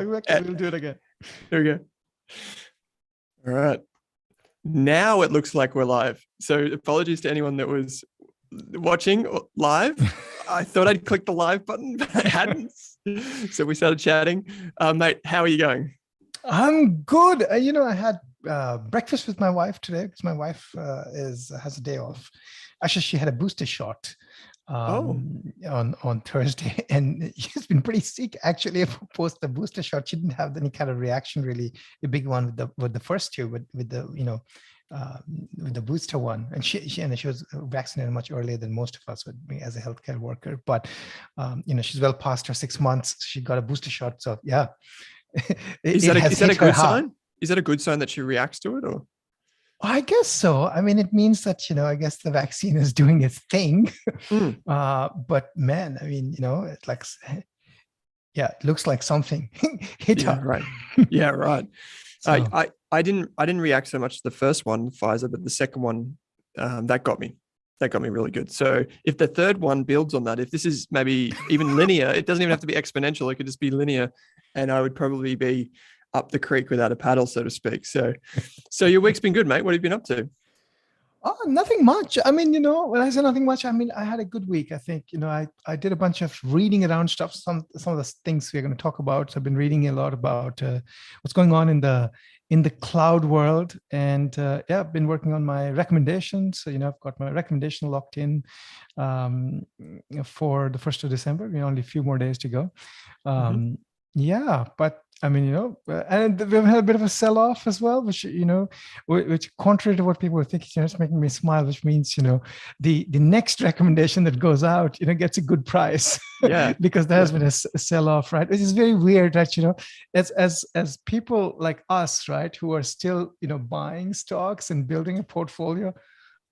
Okay, we'll do it again. There we go. All right. Now it looks like we're live. So apologies to anyone that was watching live. I thought I'd click the live button, but I hadn't. So we started chatting. Mate, how are you going? I'm good. I had breakfast with my wife today because my wife has a day off. Actually, she had a booster shot on Thursday, and she's been pretty sick actually post the booster shot. She didn't have any kind of reaction, really a big one with the first two, with the booster one, and she was vaccinated much earlier than most of us, with me as a healthcare worker. But she's well past her 6 months. She got a booster shot, so yeah. Is that a good sign? Is that a good sign that she reacts to it, or? I guess so. I mean, it means that, I guess the vaccine is doing its thing. But man, I mean, it's like, yeah, it looks like something hit her. Right. Yeah, right. So. I didn't react so much to the first one, Pfizer, but the second one, that got me. That got me really good. So if the third one builds on that, if this is maybe even linear, it doesn't even have to be exponential. It could just be linear, and I would probably be up the creek without a paddle, so to speak. So your week's been good, mate. What have you been up to? Oh, nothing much. I mean, when I say nothing much, I mean, I had a good week. I think, I did a bunch of reading around stuff. Some of the things we're going to talk about. So I've been reading a lot about what's going on in the cloud world. And I've been working on my recommendations. So, I've got my recommendation locked in for the 1st of December. Only a few more days to go. Yeah, but I mean, and we've had a bit of a sell-off as well, which contrary to what people were thinking, it's making me smile, which means, the next recommendation that goes out, gets a good price. Yeah. Because there has been a sell-off, right? Which is very weird that, as people like us, right, who are still, buying stocks and building a portfolio,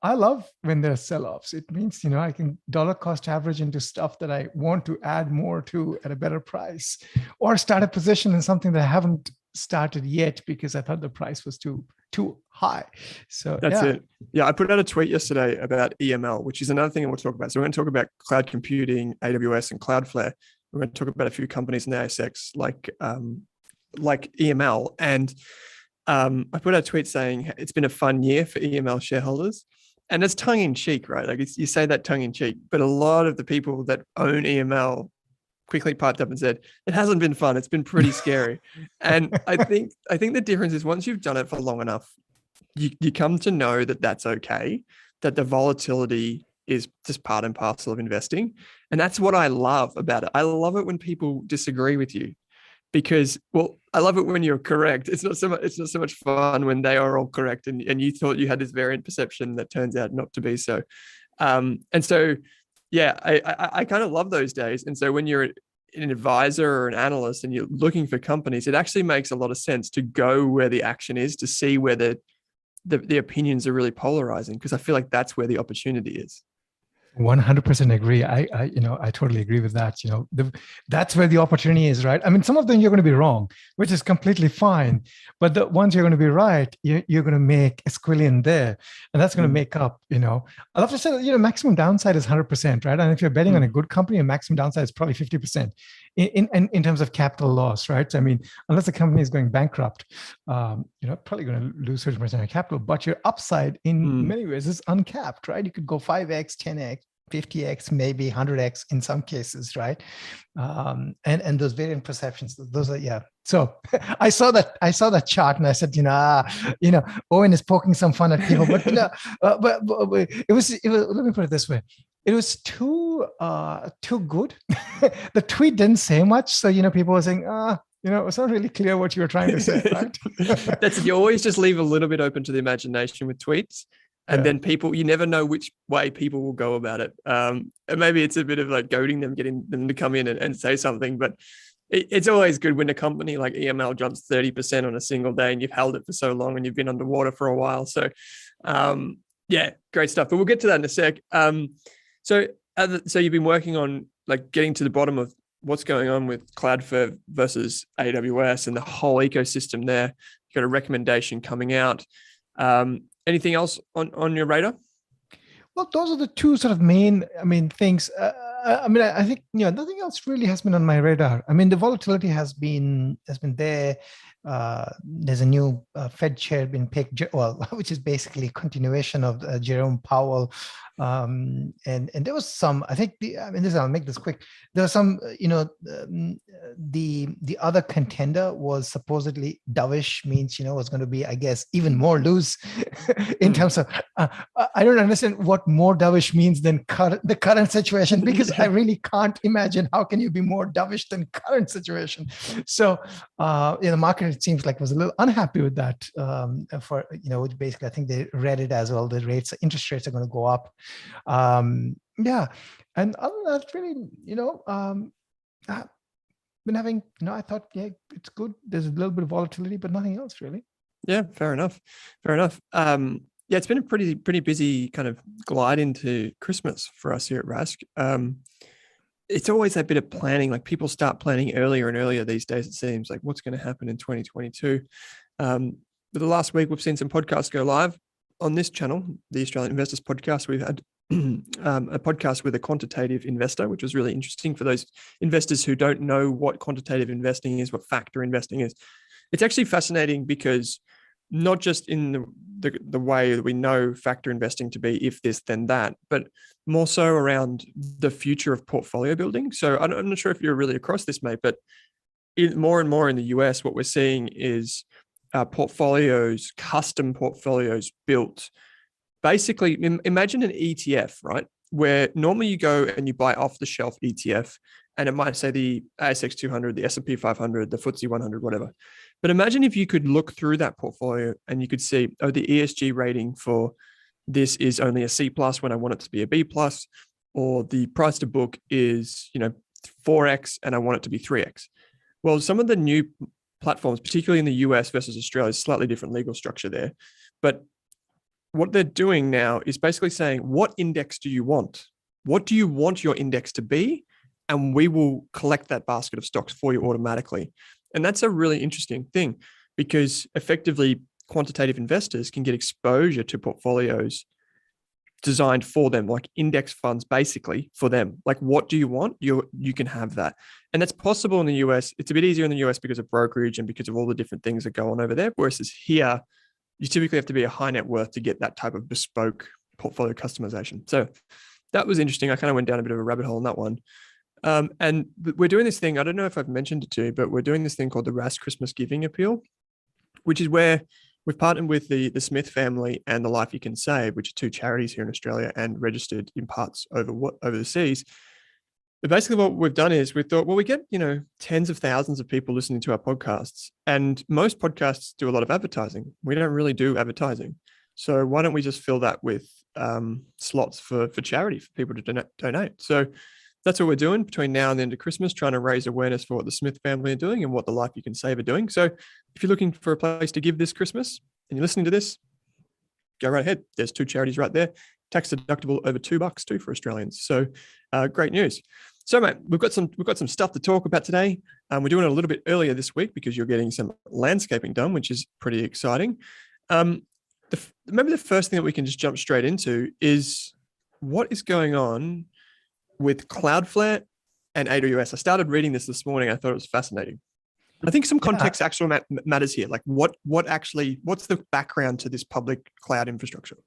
I love when there are sell-offs. It means, I can dollar cost average into stuff that I want to add more to at a better price, or start a position in something that I haven't started yet because I thought the price was too high. So that's it. Yeah, I put out a tweet yesterday about EML, which is another thing we'll talk about. So we're going to talk about cloud computing, AWS, and Cloudflare. We're going to talk about a few companies in the ASX like EML. And I put out a tweet saying it's been a fun year for EML shareholders. And it's tongue in cheek, right? Like you say that tongue in cheek, but a lot of the people that own EML quickly piped up and said, it hasn't been fun. It's been pretty scary. And I think the difference is once you've done it for long enough, you come to know that that's okay, that the volatility is just part and parcel of investing. And that's what I love about it. I love it when people disagree with you. Because, well, I love it when you're correct. It's not so much fun when they are all correct and you thought you had this variant perception that turns out not to be so. And so, yeah, I kind of love those days. And so when you're an advisor or an analyst and you're looking for companies, it actually makes a lot of sense to go where the action is, to see where the opinions are really polarizing, because I feel like that's where the opportunity is. 100% agree. I totally agree with that. That's where the opportunity is, right? I mean, some of them you're going to be wrong, which is completely fine. But the ones you're going to be right, you're going to make a squillion there, and that's going to make up. I love to say, maximum downside is 100%, right? And if you're betting on a good company, a maximum downside is probably 50% in terms of capital loss, right? I mean, unless the company is going bankrupt, probably going to lose 30% of capital. But your upside in many ways is uncapped, right? You could go 5x, 10x. 50x, maybe 100x in some cases, right? And those variant perceptions, those are, yeah. So I saw that chart and I said, Owen is poking some fun at people, but but it was. Let me put it this way: it was too good. The tweet didn't say much, so people were saying, it's not really clear what you were trying to say, right? That's, you always just leave a little bit open to the imagination with tweets. And then people, you never know which way people will go about it. And maybe it's a bit of like goading them, getting them to come in and say something. But it's always good when a company like EML jumps 30% on a single day and you've held it for so long and you've been underwater for a while. So, yeah, great stuff. But we'll get to that in a sec. So you've been working on like getting to the bottom of what's going on with Cloudflare versus AWS and the whole ecosystem there. You've got a recommendation coming out. Anything else on your radar? Well, those are the two sort of main things. I mean, I think nothing else really has been on my radar. I mean, the volatility has been there. There's a new Fed chair been picked, well, which is basically a continuation of Jerome Powell. And there was some, I think, I'll make this quick. There was some, the other contender was supposedly dovish, means, was going to be, I guess, even more loose in terms of, I don't understand what more dovish means than the current situation, because I really can't imagine how can you be more dovish than current situation. So, the market, it seems like, was a little unhappy with that, which basically, I think they read it as well. The interest rates are going to go up. Yeah. And other than that, really, I've been having, I thought, yeah, it's good. There's a little bit of volatility, but nothing else really. Yeah, fair enough. Yeah, it's been a pretty busy kind of glide into Christmas for us here at Rask. It's always that bit of planning. Like, people start planning earlier and earlier these days, it seems, like what's going to happen in 2022. But the last week, we've seen some podcasts go live on this channel, the Australian Investors Podcast. We've had a podcast with a quantitative investor, which was really interesting for those investors who don't know what quantitative investing is, what factor investing is. It's actually fascinating because not just in the way that we know factor investing to be if this, then that, but more so around the future of portfolio building. So I'm not sure if you're really across this, mate, but more and more in the US, what we're seeing is portfolios, custom portfolios built. Basically, imagine an ETF, right? Where normally you go and you buy off the shelf ETF, and it might say the ASX 200, the S&P 500, the FTSE 100, whatever. But imagine if you could look through that portfolio and you could see, oh, the ESG rating for this is only a C+ when I want it to be a B+, or the price to book is, 4x and I want it to be 3x. Well, some of the new platforms, particularly in the US versus Australia, is slightly different legal structure there. But what they're doing now is basically saying, what index do you want? What do you want your index to be? And we will collect that basket of stocks for you automatically. And that's a really interesting thing, because effectively quantitative investors can get exposure to portfolios designed for them, like index funds, basically for them. Like, what do you want? You can have that. And that's possible in the US. It's a bit easier in the US because of brokerage and because of all the different things that go on over there. Whereas here, you typically have to be a high net worth to get that type of bespoke portfolio customization. So that was interesting. I kind of went down a bit of a rabbit hole on that one. And we're doing this thing, I don't know if I've mentioned it to you, but we're doing this thing called the Rask Christmas Giving Appeal, which is where we've partnered with the Smith family and the Life You Can Save, which are two charities here in Australia and registered in parts overseas. But basically what we've done is we thought, well, we get, tens of thousands of people listening to our podcasts, and most podcasts do a lot of advertising. We don't really do advertising. So why don't we just fill that with slots for charity, for people to donate? So that's what we're doing between now and the end of Christmas, trying to raise awareness for what the Smith family are doing and what the Life You Can Save are doing. So if you're looking for a place to give this Christmas and you're listening to this, go right ahead. There's two charities right there. Tax deductible over $2 too for Australians. So great news. So, mate, we've got some stuff to talk about today. We're doing it a little bit earlier this week because you're getting some landscaping done, which is pretty exciting. Maybe the first thing that we can just jump straight into is what is going on with Cloudflare and AWS. I started reading this morning. I thought it was fascinating. I think some context actually matters here. Like what's the background to this public cloud infrastructure?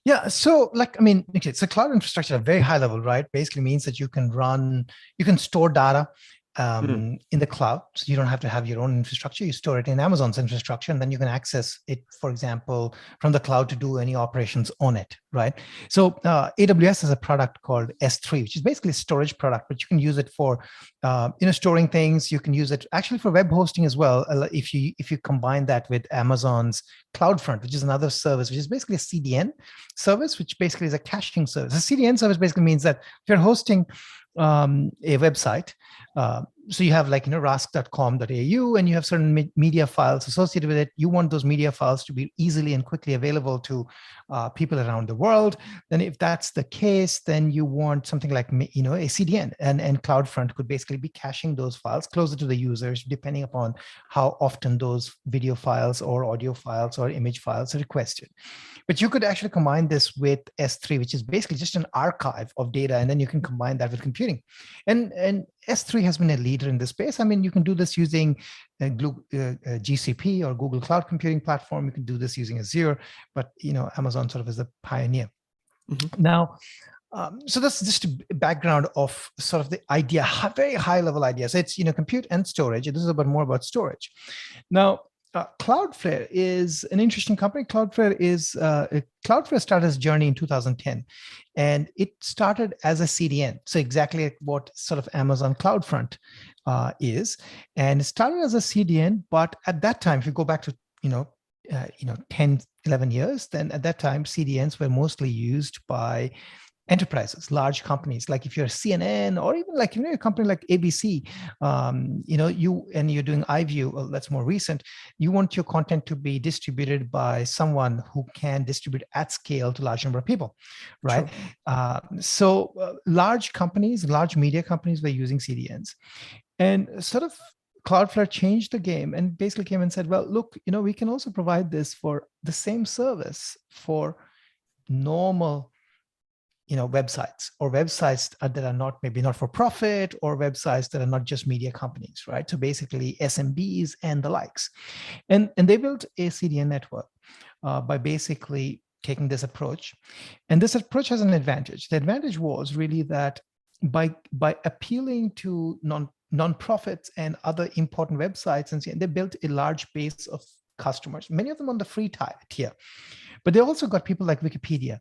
Yeah. So it's a cloud infrastructure at a very high level, right? Basically means that you can store data in the cloud. So you don't have to have your own infrastructure. You store it in Amazon's infrastructure, and then you can access it, for example, from the cloud to do any operations on it, right? So AWS has a product called S3, which is basically a storage product, but you can use it for storing things. You can use it actually for web hosting as well. If you combine that with Amazon's CloudFront, which is another service, which is basically a CDN service, which basically is a caching service. A CDN service basically means that if you're hosting a website, so you have like, rask.com.au, and you have certain media files associated with it. You want those media files to be easily and quickly available to people around the world. Then if that's the case, then you want something like, a CDN, and CloudFront could basically be caching those files closer to the users, depending upon how often those video files or audio files or image files are requested. But you could actually combine this with S3, which is basically just an archive of data, and then you can combine that with computing. And S3 has been a leader in this space. I mean, you can do this using GCP or Google Cloud Computing Platform. You can do this using Azure, but Amazon sort of is a pioneer. Mm-hmm. Now, so that's just a background of sort of the idea, very high level idea. So it's compute and storage. This is more about storage. Now, Cloudflare is an interesting company. Cloudflare started its journey in 2010, and it started as a CDN. So exactly like what sort of Amazon CloudFront is, and it started as a CDN. But at that time, if you go back to 10, 11 years, then at that time CDNs were mostly used by enterprises, large companies. Like if you're CNN, or even like a company like ABC, you're doing iView, well, that's more recent. You want your content to be distributed by someone who can distribute at scale to a large number of people, right? Sure. So large companies, large media companies were using CDNs, and sort of Cloudflare changed the game and basically came and said, well, look, we can also provide this for the same service for normal websites, or websites that are maybe not for profit, or websites that are not just media companies, right? So basically SMBs and the likes. And they built a CDN network by basically taking this approach. And this approach has an advantage. The advantage was really that by appealing to non-profits and other important websites, and they built a large base of customers, many of them on the free tier. But they also got people like Wikipedia,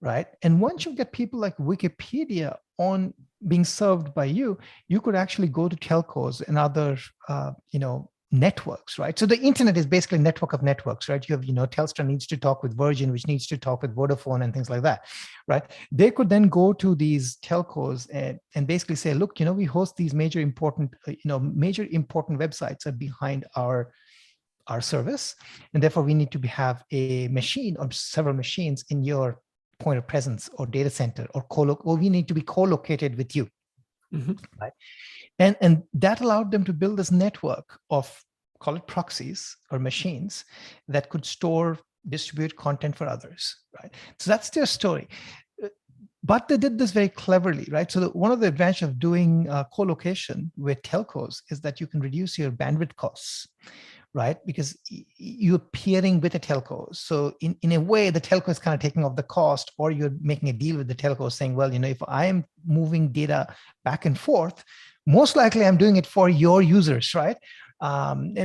right? And once you get people like Wikipedia on being served by you, you could actually go to telcos and other, networks, right? So the internet is basically a network of networks, right? You have, Telstra needs to talk with Virgin, which needs to talk with Vodafone and things like that, right? They could then go to these telcos and basically say, look, we host these major important websites are behind our service, and therefore we need to have a machine or several machines in your point of presence or data center, or we need to be co-located with you, mm-hmm. Right? And that allowed them to build this network of, call it proxies or machines, that could distribute content for others, right? So that's their story. But they did this very cleverly, right? So one of the advantages of doing co-location with telcos is that you can reduce your bandwidth costs, right? Because you're peering with a telco. So in a way, the telco is kind of taking off the cost, or you're making a deal with the telco saying, well, if I am moving data back and forth, most likely I'm doing it for your users, right?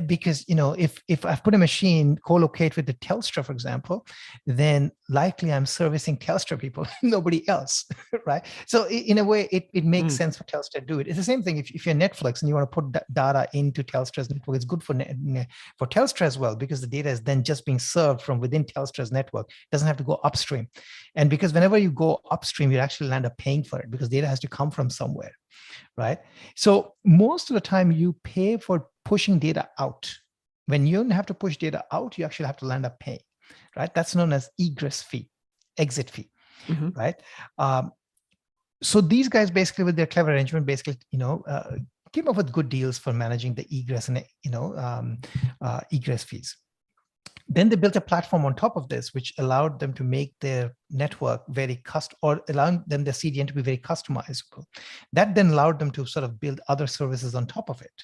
Because if I've put a machine co-locate with the Telstra, for example, then likely I'm servicing Telstra people, nobody else, right? So in a way, it makes sense for Telstra to do it. It's the same thing if you're Netflix and you want to put data into Telstra's network. It's good for Telstra as well, because the data is then just being served from within Telstra's network. It doesn't have to go upstream. And because whenever you go upstream, you actually end up paying for it, because data has to come from somewhere, right? So most of the time you pay for pushing data out. When you have to push data out, you actually have to land up paying, right? That's known as egress fee, exit fee, mm-hmm. Right? So these guys basically, with their clever arrangement, basically, came up with good deals for managing the egress and, egress fees. Then they built a platform on top of this, which allowed them to make their network allowing them the CDN to be very customizable. That then allowed them to sort of build other services on top of it.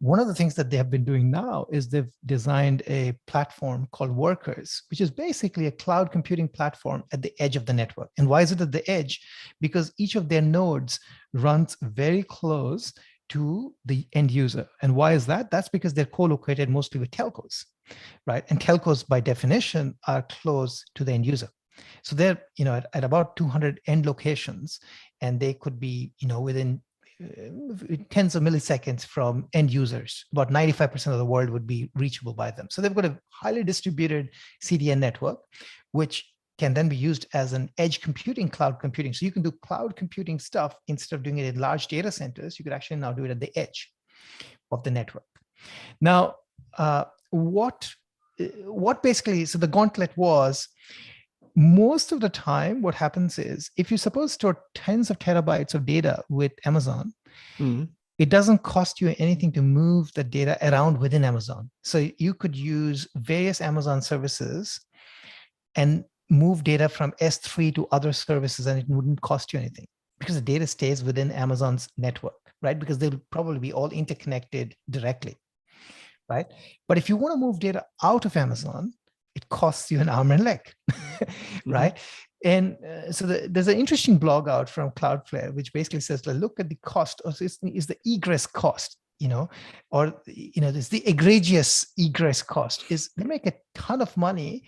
One of the things that they have been doing now is they've designed a platform called Workers, which is basically a cloud computing platform at the edge of the network. And why is it at the edge? Because each of their nodes runs very close to the end user. And why is that? That's because they're co-located mostly with telcos, right? And telcos, by definition, are close to the end user. So they're, at about 200 end locations, and they could be, within tens of milliseconds from end users. About 95% of the world would be reachable by them. So they've got a highly distributed CDN network, which can then be used as an edge computing, cloud computing. So you can do cloud computing stuff instead of doing it in large data centers. You could actually now do it at the edge of the network. Now, what basically, so the gauntlet was, most of the time, what happens is, if you suppose store tens of terabytes of data with Amazon, it doesn't cost you anything to move the data around within Amazon. So you could use various Amazon services and move data from S3 to other services, and it wouldn't cost you anything because the data stays within Amazon's network, right? Because they'll probably be all interconnected directly, right? But if you want to move data out of Amazon, it costs you an arm and leg, right? And so there's an interesting blog out from Cloudflare, which basically says, look at the cost, or is the egress cost, or, there's the egregious egress cost, is they make a ton of money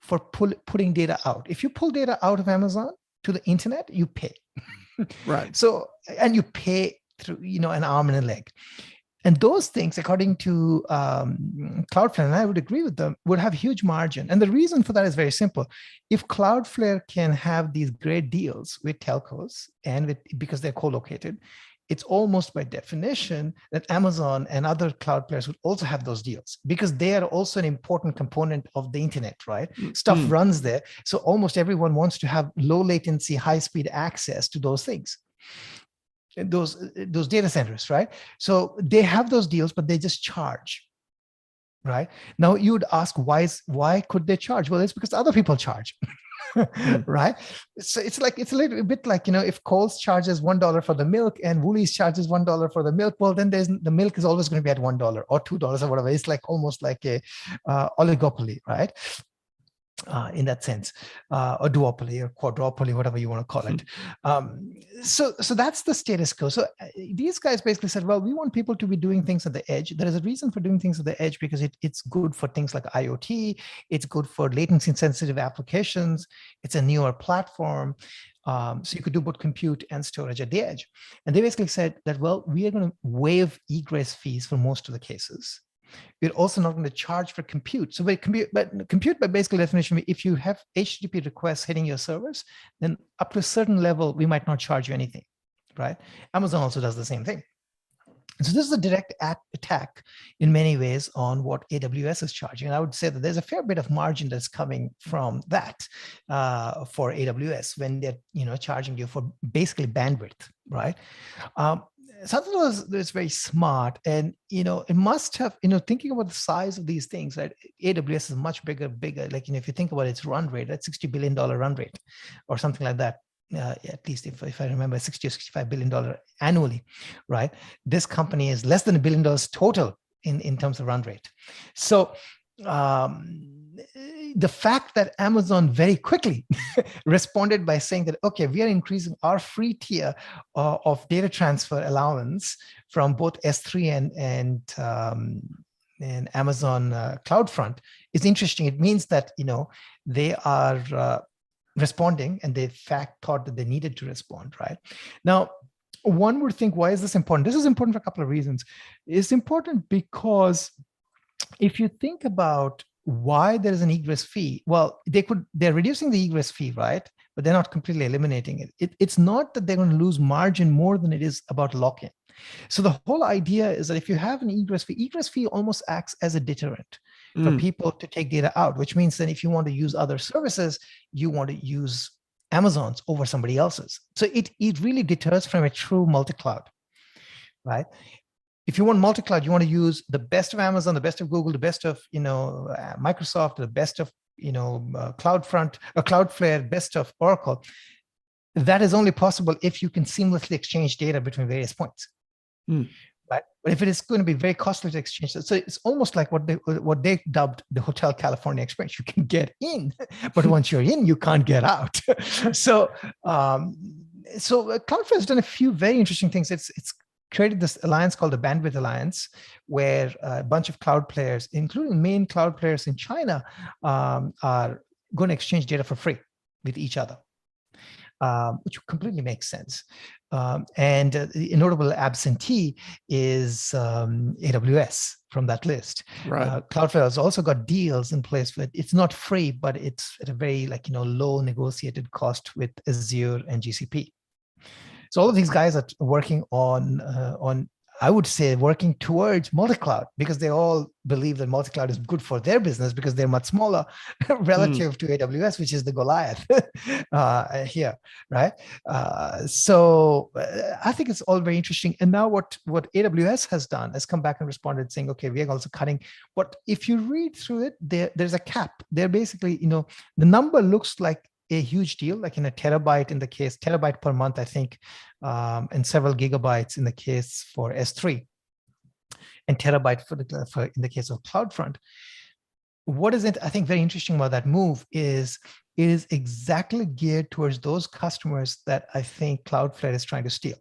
for putting data out. If you pull data out of Amazon to the internet, you pay. Right. So, and you pay through, an arm and a leg. And those things, according to Cloudflare, and I would agree with them, would have huge margin. And the reason for that is very simple. If Cloudflare can have these great deals with telcos and because they're co-located, it's almost by definition that Amazon and other cloud players would also have those deals, because they are also an important component of the internet, right? Stuff runs there. So almost everyone wants to have low latency, high speed access to those things. Those data centers, right? So they have those deals, but they just charge, right? Now you would ask, why could they charge? Well, it's because other people charge, right? So it's a little bit like, if Coles charges $1 for the milk and Woolies charges $1 for the milk, well, then the milk is always going to be at $1 or $2 or whatever. It's like almost like a oligopoly, right? In that sense, or duopoly or quadropoly, whatever you want to call it. So that's the status quo. So these guys basically said, well, we want people to be doing things at the edge. There is a reason for doing things at the edge, because it's good for things like IoT. It's good for latency sensitive applications. It's a newer platform. So you could do both compute and storage at the edge. And they basically said that, well, we are going to waive egress fees for most of the cases. We're also not going to charge for compute. So compute by basic definition, if you have HTTP requests hitting your servers, then up to a certain level, we might not charge you anything, right? Amazon also does the same thing. So this is a direct attack in many ways on what AWS is charging. And I would say that there's a fair bit of margin that's coming from that for AWS when they're charging you for basically bandwidth, right? Something that's very smart, and it must have, thinking about the size of these things, right? AWS is much bigger. Like, if you think about its run rate, that's $60 billion run rate or something like that. At least if I remember, $60 or $65 billion annually, right? This company is less than $1 billion total in terms of run rate. So the fact that Amazon very quickly responded by saying that, okay, we are increasing our free tier of data transfer allowance from both S3 and Amazon CloudFront is interesting. It means that, they are responding, and they in fact thought that they needed to respond, right? Now, one would think, why is this important? This is important for a couple of reasons. It's important because if you think about why there is an egress fee, well, they're reducing the egress fee, right? But they're not completely eliminating it. It's not that they're going to lose margin more than it is about lock-in. So the whole idea is that if you have an egress fee almost acts as a deterrent for people to take data out, which means that if you want to use other services, you want to use Amazon's over somebody else's. So it really deters from a true multi-cloud, right? If you want multi-cloud, you want to use the best of Amazon, the best of Google, the best of Microsoft, the best of Cloudfront or Cloudflare, best of Oracle. That is only possible if you can seamlessly exchange data between various points. Right? But if it is going to be very costly to exchange, so it's almost like what they dubbed the Hotel California experience. You can get in, but once you're in, you can't get out. So Cloudflare has done a few very interesting things. It's created this alliance called the Bandwidth Alliance, where a bunch of cloud players, including main cloud players in China, are going to exchange data for free with each other. which completely makes sense. And a notable absentee is AWS from that list. Right. Cloudflare has also got deals in place with, it's not free, but it's at a very low negotiated cost with Azure and GCP. So all of these guys are working on I would say working towards multi-cloud, because they all believe that multi-cloud is good for their business because they're much smaller relative to AWS, which is the Goliath here, right? So I think it's all very interesting. And now what AWS has done is come back and responded saying, okay, we are also cutting. But if you read through it, there's a cap. They're basically, the number looks like a huge deal, like in a terabyte in the case, terabyte per month, I think, and several gigabytes in the case for S3, and terabyte for in the case of CloudFront. What is it, I think, very interesting about that move is exactly geared towards those customers that I think Cloudflare is trying to steal.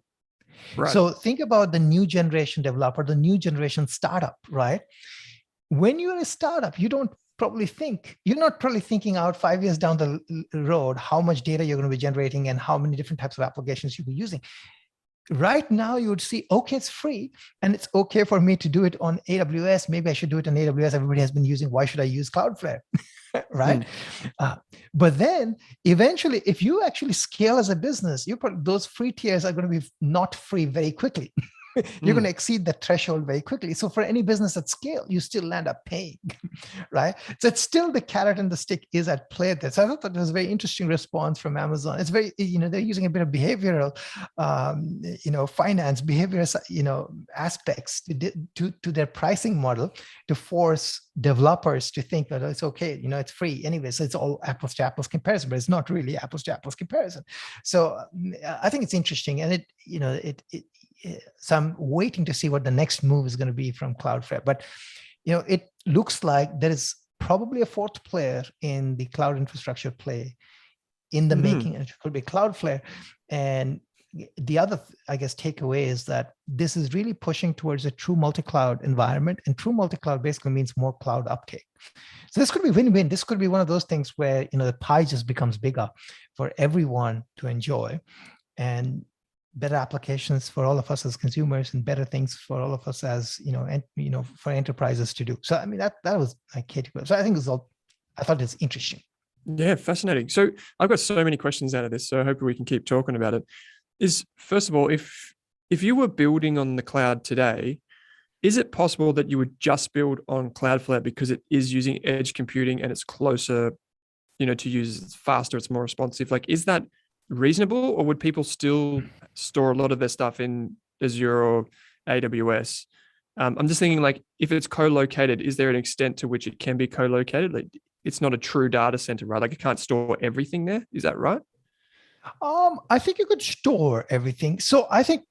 Right. So think about the new generation developer, the new generation startup, right? When you're a startup, you're not probably thinking out 5 years down the road how much data you're going to be generating and how many different types of applications you'll be using. Right now, you would see, okay, it's free and it's okay for me to do it on AWS. Maybe I should do it on AWS. Everybody has been using. Why should I use Cloudflare? Right? But then eventually, if you actually scale as a business, those free tiers are going to be not free very quickly. You're going to exceed that threshold very quickly. So for any business at scale, you still end up paying, right? So it's still the carrot and the stick is at play there. So I thought that was a very interesting response from Amazon. It's very, they're using a bit of behavioral, finance, behavioral, aspects to their pricing model to force developers to think that it's okay, it's free anyway. So it's all apples to apples comparison, but it's not really apples to apples comparison. So I think it's interesting, and so I'm waiting to see what the next move is going to be from Cloudflare. But, it looks like there is probably a fourth player in the cloud infrastructure play in the making. It could be Cloudflare. And the other, I guess, takeaway is that this is really pushing towards a true multi-cloud environment. And true multi-cloud basically means more cloud uptake. So this could be win-win. This could be one of those things where, the pie just becomes bigger for everyone to enjoy. And better applications for all of us as consumers, and better things for all of us as for enterprises to do. So I mean that was my category. So I think I thought it's interesting. Yeah, fascinating. So I've got so many questions out of this, so I hope we can keep talking about it. Is first of all, if you were building on the cloud today, is it possible that you would just build on Cloudflare because it is using edge computing and it's closer, to use, it's faster, it's more responsive? Like, is that reasonable, or would people still store a lot of their stuff in Azure or AWS? I'm just thinking, like, if it's co-located, is there an extent to which it can be co-located? Like, it's not a true data center, right? Like, it can't store everything there. Is that right? I think you could store everything. So I think,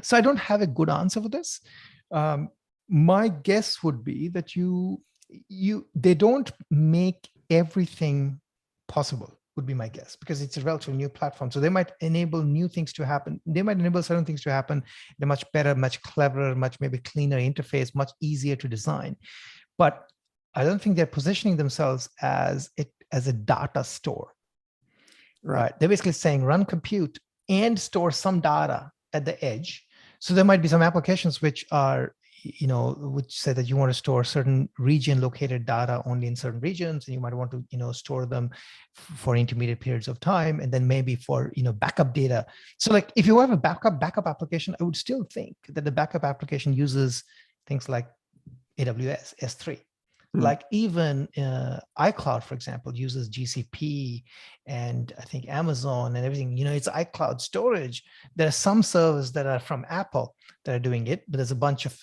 so I don't have a good answer for this. My guess would be that they don't make everything possible, would be my guess, because it's a relatively new platform. So they might enable new things to happen. They might enable certain things to happen in a much better, much cleverer, much maybe cleaner interface, much easier to design. But I don't think they're positioning themselves as a data store. Right? They're basically saying run compute and store some data at the edge. So there might be some applications which are, which say that you want to store certain region located data only in certain regions, and you might want to, store them for intermediate periods of time, and then maybe for, backup data. So like if you have a backup application, I would still think that the backup application uses things like AWS, S3. Like even iCloud, for example, uses GCP, and I think Amazon and everything, it's iCloud storage. There are some servers that are from Apple that are doing it, but there's a bunch of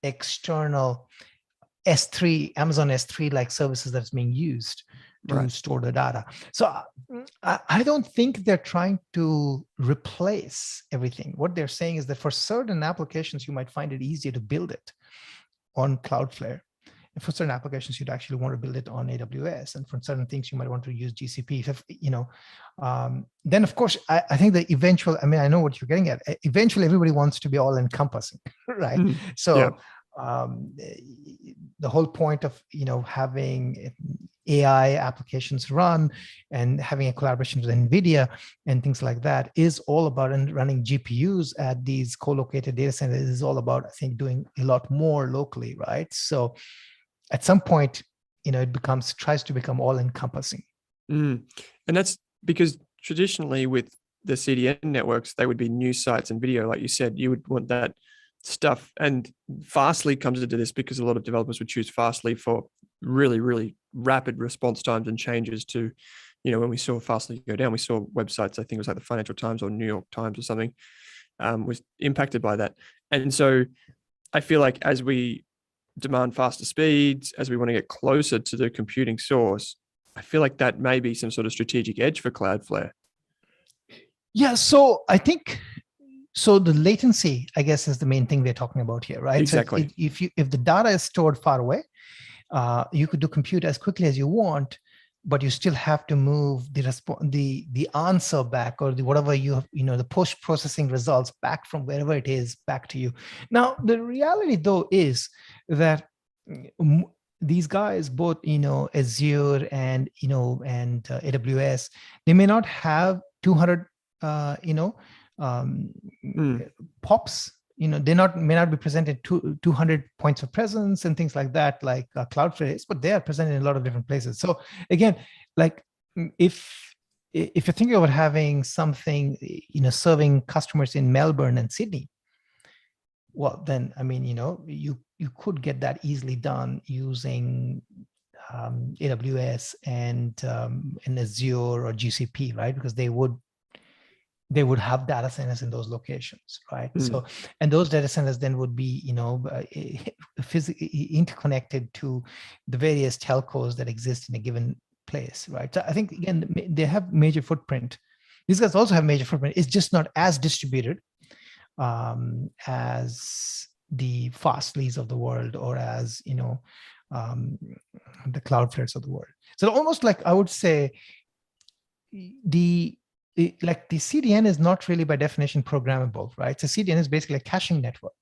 external Amazon S3 like services that's being used to store the data. So I don't think they're trying to replace everything. What they're saying is that for certain applications, you might find it easier to build it on Cloudflare. And for certain applications, you'd actually want to build it on AWS. And for certain things, you might want to use GCP. Then of course, I think the eventual, I know what you're getting at. Eventually, everybody wants to be all encompassing, right? So the whole point of, having AI applications run, and having a collaboration with NVIDIA and things like that is all about, and running GPUs at these co-located data centers is all about, I think, doing a lot more locally, right? So at some point, it tries to become all encompassing. And that's because traditionally with the CDN networks, they would be news sites and video. Like you said, you would want that stuff. And Fastly comes into this because a lot of developers would choose Fastly for really, really rapid response times and changes to, when we saw Fastly go down, we saw websites, I think it was like the Financial Times or New York Times or something, was impacted by that. And so I feel like as we demand faster speeds, as we want to get closer to the computing source, I feel like that may be some sort of strategic edge for Cloudflare. Yeah, so I think, so the latency, I guess, is the main thing we're talking about here, right? Exactly. So if the data is stored far away, you could do compute as quickly as you want, but you still have to move the answer back, or whatever you have, the post processing results back from wherever it is back to you. Now, the reality though is that these guys, both Azure and AWS, they may not have 200 POPs. They may not be present in 200 points of presence and things like that, like Cloudflare is, but they are present in a lot of different places. So again, like if you're thinking about having something, serving customers in Melbourne and Sydney, well, then, you could get that easily done using AWS and Azure or GCP, right? Because they would have data centers in those locations, right? So, and those data centers then would be, physically interconnected to the various telcos that exist in a given place, right? So I think, again, they have major footprint. These guys also have major footprint. It's just not as distributed as the Fastlys of the world, or as, the Cloudflares of the world. So almost like, I would say, the CDN is not really by definition programmable, right? So CDN is basically a caching network.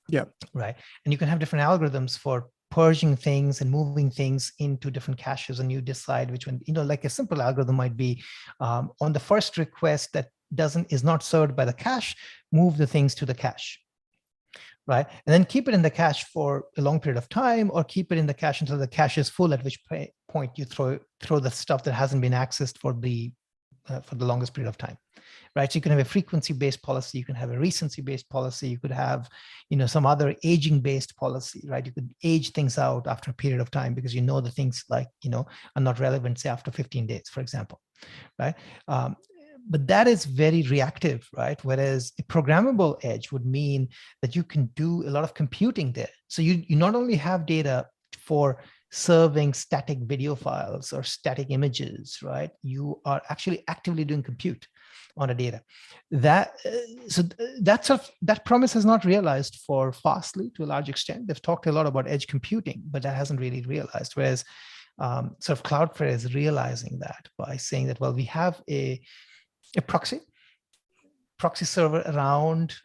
Yeah. Right. And you can have different algorithms for purging things and moving things into different caches, and you decide which one, like a simple algorithm might be on the first request that is not served by the cache, move the things to the cache. Right. And then keep it in the cache for a long period of time, or keep it in the cache until the cache is full, at which point you throw the stuff that hasn't been accessed for the longest period of time, right? So you can have a frequency-based policy, you can have a recency-based policy, you could have, some other aging-based policy, right? You could age things out after a period of time because the things like, are not relevant, say after 15 days, for example, right? But that is very reactive, right? Whereas a programmable edge would mean that you can do a lot of computing there. So you not only have data for serving static video files or static images, right? You are actually actively doing compute on a data. That promise is not realized for Fastly to a large extent. They've talked a lot about edge computing, but that hasn't really realized. Whereas sort of Cloudflare is realizing that by saying that, well, we have a proxy server around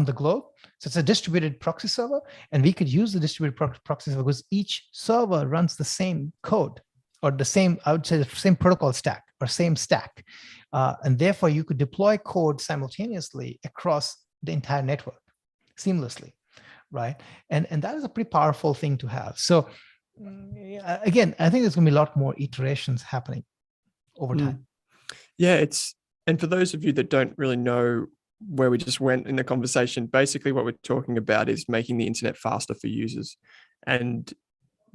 the globe. So it's a distributed proxy server, and we could use the distributed proxy server because each server runs the same code, or the same, I would say, the same protocol stack or same stack. And therefore you could deploy code simultaneously across the entire network seamlessly, right? And that is a pretty powerful thing to have. So again, I think there's going to be a lot more iterations happening over time. Yeah, and for those of you that don't really know where we just went in the conversation, basically what we're talking about is making the internet faster for users. And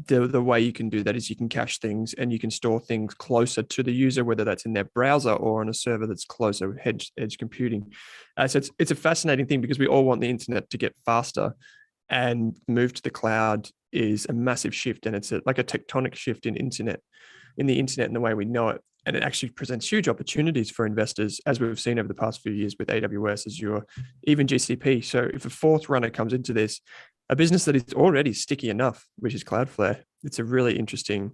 the way you can do that is you can cache things and you can store things closer to the user, whether that's in their browser or on a server that's closer, edge computing. So it's a fascinating thing because we all want the internet to get faster, and move to the cloud is a massive shift. And it's like a tectonic shift in the internet and the way we know it. And it actually presents huge opportunities for investors, as we've seen over the past few years with AWS, Azure, even GCP. So if a fourth runner comes into this, a business that is already sticky enough, which is Cloudflare, it's a really interesting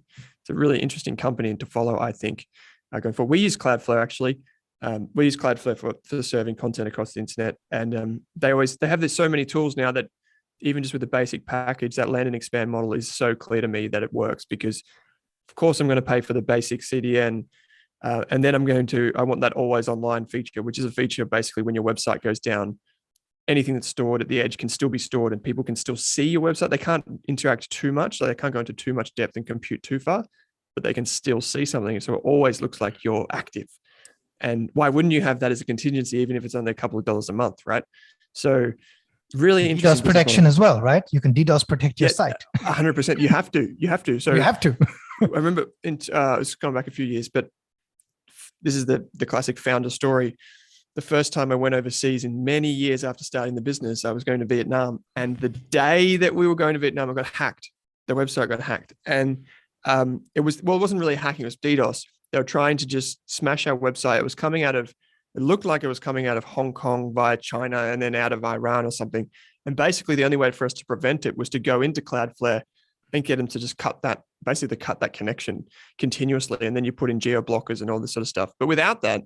company to follow, I think, going forward. We use Cloudflare actually. We use Cloudflare for serving content across the internet, and they have so many tools now that even just with the basic package, that land and expand model is so clear to me that it works, because of course I'm going to pay for the basic CDN. And then I want that always online feature, which is a feature basically when your website goes down, anything that's stored at the edge can still be stored and people can still see your website. They can't interact too much. So they can't go into too much depth and compute too far, but they can still see something. So it always looks like you're active. And why wouldn't you have that as a contingency, even if it's only a couple of dollars a month, right? So really interesting. DDoS protection as well, right? You can DDoS protect your site. 100%. You have to. So you have to. I remember it's gone back a few years, but this is the classic founder story. The first time I went overseas in many years after starting the business, I was going to Vietnam. And the day that we were going to Vietnam, I got hacked. The website got hacked. And it wasn't really hacking, it was DDoS. They were trying to just smash our website. It looked like it was coming out of Hong Kong via China and then out of Iran or something. And basically the only way for us to prevent it was to go into Cloudflare and get them to just cut that connection continuously. And then you put in geo blockers and all this sort of stuff. But without that,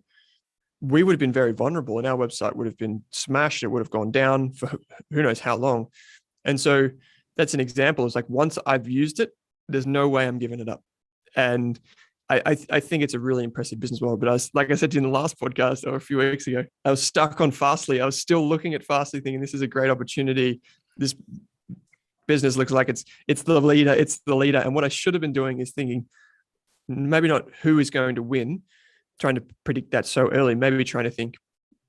we would have been very vulnerable and our website would have been smashed. It would have gone down for who knows how long. And so that's an example. It's like, once I've used it, there's no way I'm giving it up. And I think it's a really impressive business model. But like I said in the last podcast or a few weeks ago, I was stuck on Fastly. I was still looking at Fastly thinking this is a great opportunity. This business looks like it's the leader. It's the leader. And what I should have been doing is thinking, maybe not who is going to win, trying to predict that so early, maybe trying to think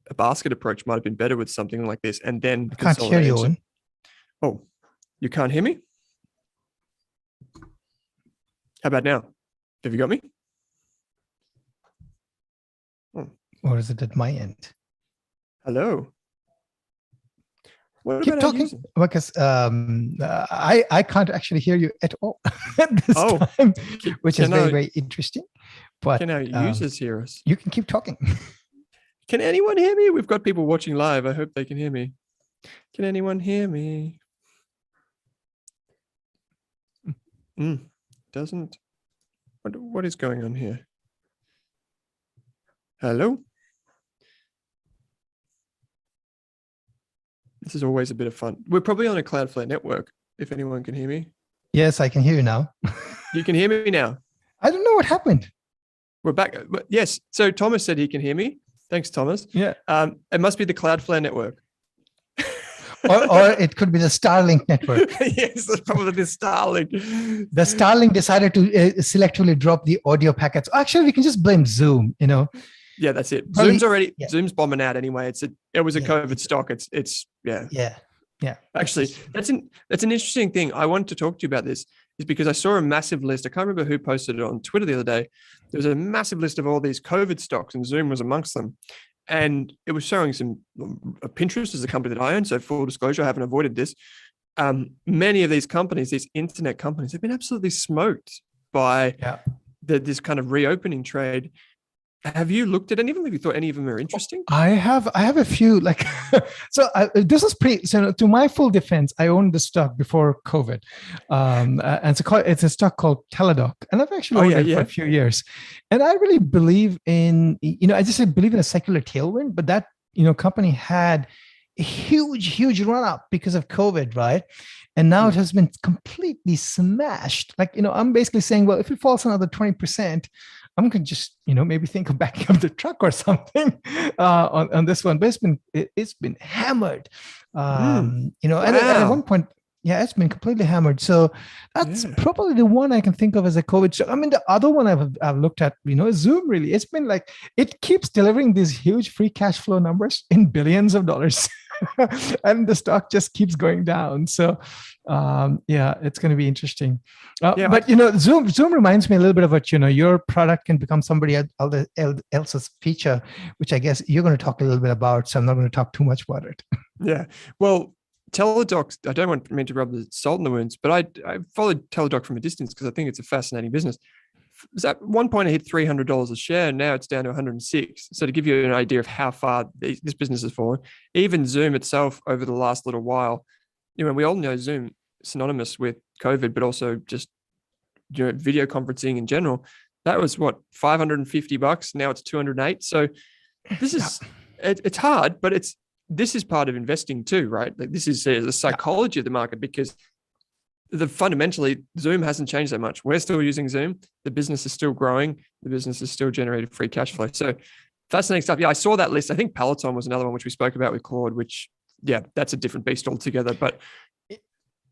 a basket approach might have been better with something like this. And then I can't hear you, Owen. Oh, you can't hear me? How about now? Have you got me? Or is it at my end? Hello. What Keep talking, because I can't actually hear you at all this time, which is very, very interesting. But can our users hear us? You can keep talking. Can anyone hear me? We've got people watching live. I hope they can hear me. Can anyone hear me? Doesn't. What is going on here? Hello? This is always a bit of fun. We're probably on a Cloudflare network, if anyone can hear me. Yes, I can hear you now. You can hear me now? I don't know what happened. We're back. Yes. So Thomas said he can hear me. Thanks, Thomas. Yeah. It must be the Cloudflare network. or it could be the Starlink network. Yes, it's probably the Starlink. The Starlink decided to selectively drop the audio packets. Actually, we can just blame Zoom, Yeah, that's it. Probably, Zoom's bombing out anyway. It was a COVID stock. Yeah. Actually, that's an interesting thing. I wanted to talk to you about this is because I saw a massive list. I can't remember who posted it on Twitter the other day. There was a massive list of all these COVID stocks and Zoom was amongst them. And it was showing some Pinterest is a company that I own. So full disclosure, I haven't avoided this. Many of these companies, these internet companies, have been absolutely smoked by this kind of reopening trade. Have you looked at any of them? Have you thought any of them are interesting? I have a few. This is pretty. So to my full defense, I owned the stock before COVID, and it's a stock called Teladoc, and I've actually owned it for a few years. And I really believe in, I just believe in a secular tailwind. But that company had a huge run up because of COVID, right? And now it has been completely smashed. I'm basically saying, well, if it falls another 20%. I'm going to just, maybe think of backing up the truck or something on this one. But it's been hammered, and at one point, it's been completely hammered. So that's probably the one I can think of as a COVID stock. I mean, the other one I've looked at, Zoom really, it's been like, it keeps delivering these huge free cash flow numbers in billions of dollars. And the stock just keeps going down. So it's going to be interesting. But Zoom reminds me a little bit of what your product can become somebody else's feature, which I guess you're going to talk a little bit about. So I'm not going to talk too much about it. Yeah. Well, Teladoc, I don't mean to rub the salt in the wounds, but I followed Teladoc from a distance because I think it's a fascinating business. At one point, I hit $300 a share, and now it's down to 106. So to give you an idea of how far this business has fallen, even Zoom itself over the last little while, we all know Zoom synonymous with COVID, but also just video conferencing in general. That was what, $550? Now it's $208. So this is it's hard, but this is part of investing too, right? Like this is the psychology of the market, because fundamentally Zoom hasn't changed that much. We're still using Zoom. The business is still growing. The business is still generating free cash flow. So fascinating stuff. Yeah, I saw that list. I think Peloton was another one which we spoke about with Claude, which that's a different beast altogether. But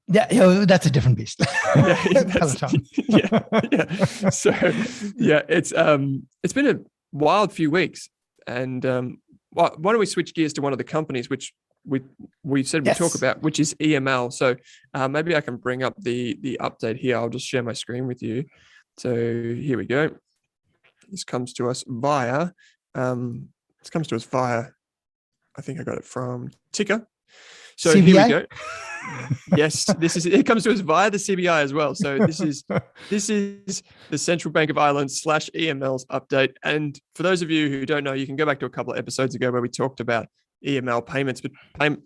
yeah, that's a different beast. Peloton. yeah. So it's been a wild few weeks. And why don't we switch gears to one of the companies which we said we'll talk about, which is EML. So maybe I can bring up the update here. I'll just share my screen with you. So here we go. This comes to us via, I think I got it from Ticker. So CBI? Here we go. Yes, it comes to us via the CBI as well. So this is the Central Bank of Ireland / EML's update. And for those of you who don't know, you can go back to a couple of episodes ago where we talked about EML payments, but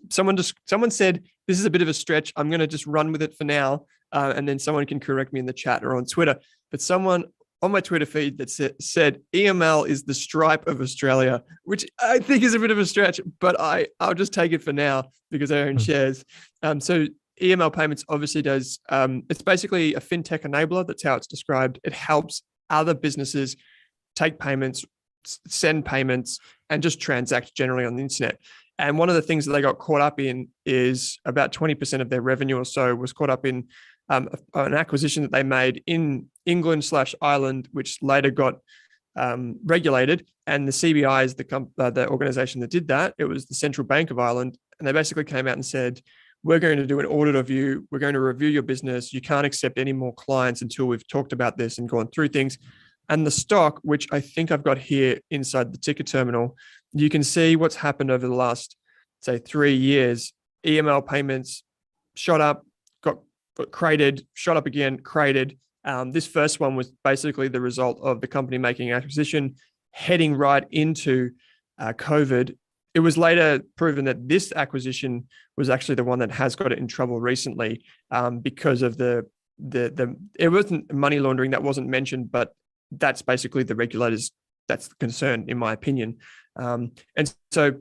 someone said this is a bit of a stretch. I'm going to just run with it for now, and then someone can correct me in the chat or on Twitter. But someone on my Twitter feed that said EML is the Stripe of Australia, which I think is a bit of a stretch, but I'll just take it for now because I own shares. So EML Payments obviously does. It's basically a fintech enabler. That's how it's described. It helps other businesses take payments, send payments, and just transact generally on the internet. And one of the things that they got caught up in is about 20% of their revenue or so was caught up in an acquisition that they made in England / Ireland, which later got regulated. And the CBI is the organization that did that. It was the Central Bank of Ireland. And they basically came out and said, we're going to do an audit of you. We're going to review your business. You can't accept any more clients until we've talked about this and gone through things. And the stock, which I think I've got here inside the ticker terminal, you can see what's happened over the last, say, 3 years. EML Payments shot up, got created, shot up again, created. This first one was basically the result of the company making an acquisition, heading right into COVID. It was later proven that this acquisition was actually the one that has got it in trouble recently because of the it wasn't money laundering that wasn't mentioned, but that's basically the regulators. That's the concern, in my opinion. And so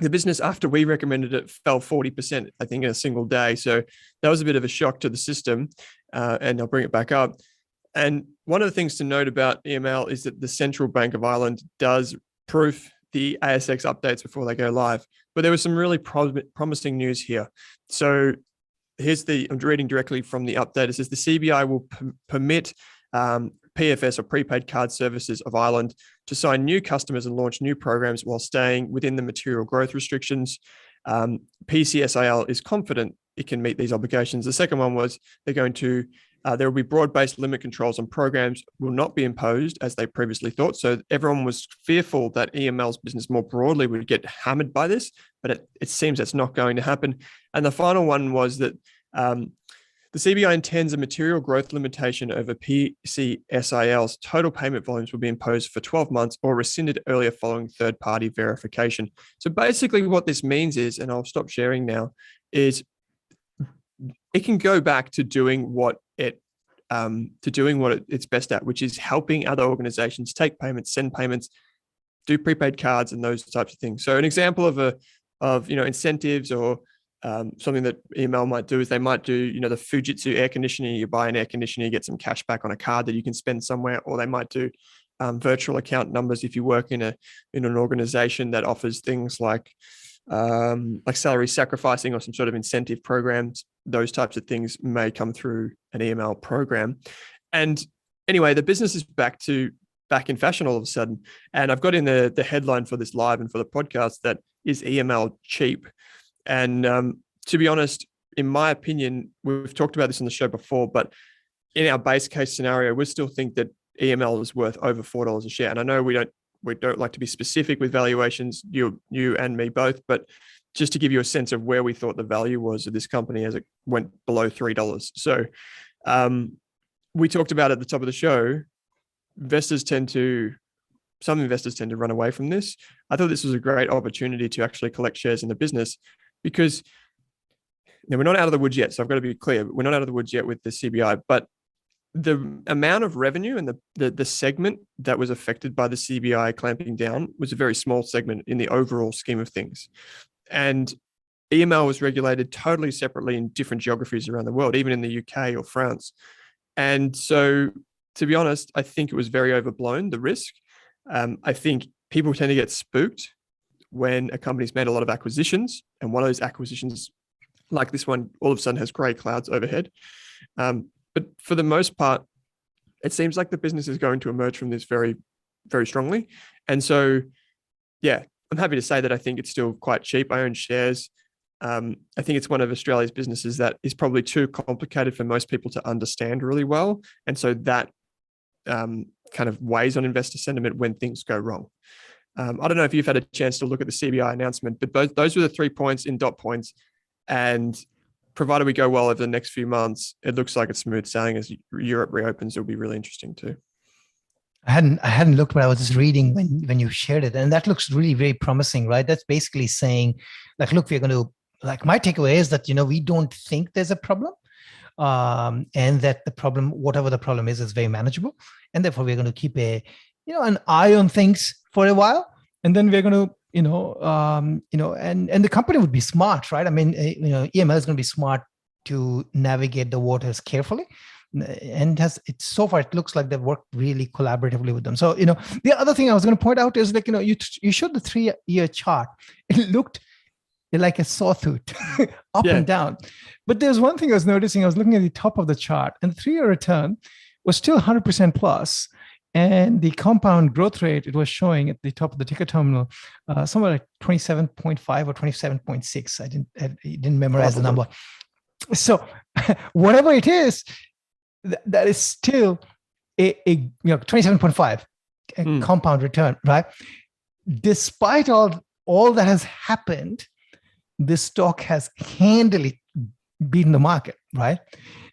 the business, after we recommended it, fell 40%, I think, in a single day. So that was a bit of a shock to the system. And I'll bring it back up. And one of the things to note about EML is that the Central Bank of Ireland does proof the ASX updates before they go live. But there was some really promising news here. So I'm reading directly from the update. It says the CBI will permit PFS or prepaid card services of Ireland to sign new customers and launch new programs while staying within the material growth restrictions. PCSIL is confident it can meet these obligations. The second one was there will be broad-based limit controls on programs will not be imposed as they previously thought. So everyone was fearful that EML's business more broadly would get hammered by this, but it seems that's not going to happen. And the final one was that the CBI intends a material growth limitation over PCSIL's total payment volumes will be imposed for 12 months or rescinded earlier following third-party verification. So basically what this means is, and I'll stop sharing now, is it can go back to doing what it's best at, which is helping other organizations take payments, send payments, do prepaid cards, and those types of things. So an example of incentives or something that EML might do is they might do, the Fujitsu air conditioner. You buy an air conditioner, you get some cash back on a card that you can spend somewhere, or they might do virtual account numbers if you work in an organization that offers things like salary sacrificing or some sort of incentive programs. Those types of things may come through an EML program. And anyway, the business is back in fashion all of a sudden. And I've got in the headline for this live and for the podcast that is EML cheap. And to be honest, in my opinion, we've talked about this on the show before, but in our base case scenario, we still think that EML is worth over $4 a share. And I know we don't like to be specific with valuations, you and me both, but just to give you a sense of where we thought the value was of this company as it went below $3. So we talked about at the top of the show, some investors tend to run away from this. I thought this was a great opportunity to actually collect shares in the business because we're not out of the woods yet. So I've got to be clear. We're not out of the woods yet with the CBI, but the amount of revenue and the segment that was affected by the CBI clamping down was a very small segment in the overall scheme of things. And EML was regulated totally separately in different geographies around the world, even in the UK or France. And so, to be honest, I think it was very overblown, the risk. I think people tend to get spooked when a company's made a lot of acquisitions, and one of those acquisitions, like this one, all of a sudden has grey clouds overhead. But for the most part, it seems like the business is going to emerge from this very, very strongly. And so, yeah, I'm happy to say that I think it's still quite cheap. I own shares. I think it's one of Australia's businesses that is probably too complicated for most people to understand really well. And so that kind of weighs on investor sentiment when things go wrong. I don't know if you've had a chance to look at the CBI announcement, but those were the 3 points in dot points. And provided we go well over the next few months, it looks like it's smooth sailing as Europe reopens. It'll be really interesting too. I hadn't looked, but I was just reading when you shared it, and that looks really very promising, right? That's basically saying, like, look, we're going to, like, my takeaway is that, we don't think there's a problem, and that the problem, whatever the problem is very manageable, and therefore we're going to keep an eye on things for a while, and then we're going to, and the company would be smart, right? I mean, EML is going to be smart to navigate the waters carefully. And so far it looks like they've worked really collaboratively with them. So, the other thing I was going to point out is, like, you showed the 3-year chart. It looked like a sawtooth up and down. But there's one thing I was noticing. I was looking at the top of the chart, and the 3-year return was still 100% plus. And the compound growth rate it was showing at the top of the ticker terminal, somewhere like 27.5 or 27.6. I didn't memorize the number. So whatever it is, that is still a 27.5 compound return, right? Despite all that has happened, the stock has handily beaten the market, right?